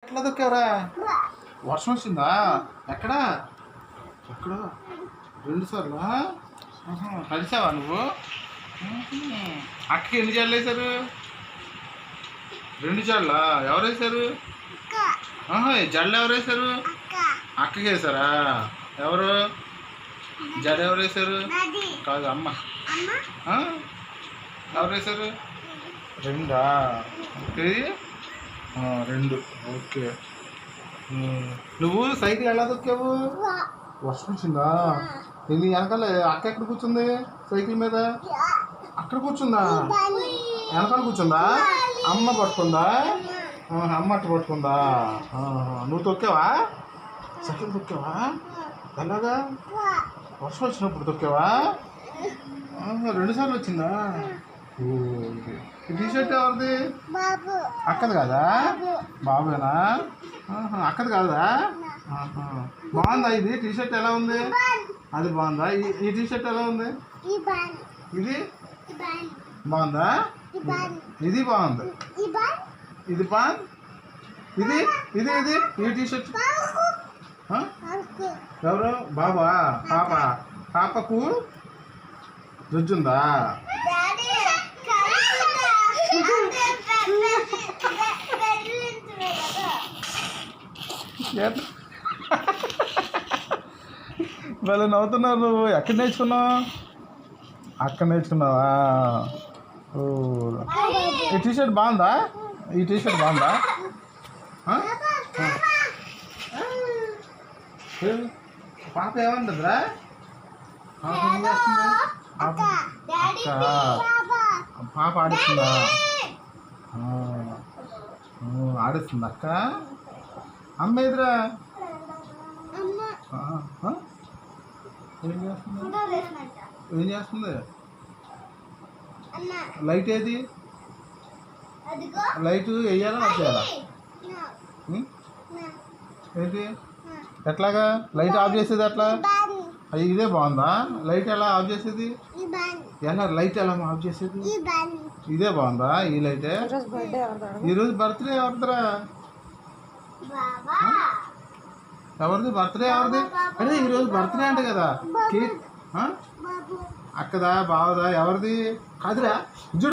ఎట్లా దొక్కావరా? వర్షం వచ్చిందా? ఎక్కడ ఎక్కడ 2 సార్లు కలిసావా నువ్వు? అక్కకి ఎన్ని జాడలు వేశారు? 2 జాడలా? ఎవరు వేశారు? జడలు ఎవరు వేశారు? అక్కకి వేశారా? ఎవరు జడ ఎవరు వేశారు? కాదు అమ్మ. ఎవరు వేశారు? 2 2 ఓకే. నువ్వు సైకిల్ ఎలా దొక్కావు? వర్షం వచ్చిందా? నీ వెనకాల అక్క ఎక్కడ కూర్చుంది? సైకిల్ మీద అక్కడ కూర్చుందా? వెనకాల కూర్చుందా? అమ్మ పట్టుకుందా? అమ్మ అట్ట పట్టుకుందా? నువ్వు తొక్కావా? సైకిల్ తొక్కావా? ఎలాగా? వర్షం వచ్చినప్పుడు తొక్కావా? 2 సార్లు వచ్చిందా? ఈ టీషర్ట్ ఎవరిది? అక్కది కాదా? బాబేనా? అక్కది కాదా? బాగుందా ఇది? టీషర్ట్ ఎలా ఉంది? అది బాగుందా? ఈ టీషర్ట్ ఎలా ఉంది? ఇది బాగుందా? ఇది బాగుంది. ఇది బాగుంది. ఇది ఇది ఇది ఈ టీషర్ట్ ఎవరు? బాబా? పాపకు రుజుందా? వాళ్ళు నవ్వుతున్నారు. నువ్వు ఎక్కడ నేర్చుకున్నావు? అక్కడ నేర్చుకున్నావా? ఓ ఈ టీషర్ట్ బాగుందా? ఈ టీషర్ట్ బాగుందా? పాప ఏమంటుందిరా? పాప ఆడిస్తుందా? ఆడిస్తుంది అక్క. అమ్మ ఎదురా ఏం చేస్తుంది? లైట్ ఏది? లైట్ వేయాలా ఆఫ్ చేయాలా? ఏంటి ఎట్లాగా లైట్ ఆఫ్ చేసేది? ఎట్లా? ఇదే బాగుందా? లైట్ ఎలా ఆఫ్ చేసేది? ఎలా లైట్ ఎలా ఆఫ్ చేసేది? ఇదే బాగుందా? ఈ లైటే. ఈరోజు బర్త్డే ఎవరిదిరా? ఎవరిది బర్త్డే? ఎవరిది? అరే ఈరోజు బర్త్డే అంట కదా. కేక్ అక్కదా? బావదా? ఎవరిది? కాదురా.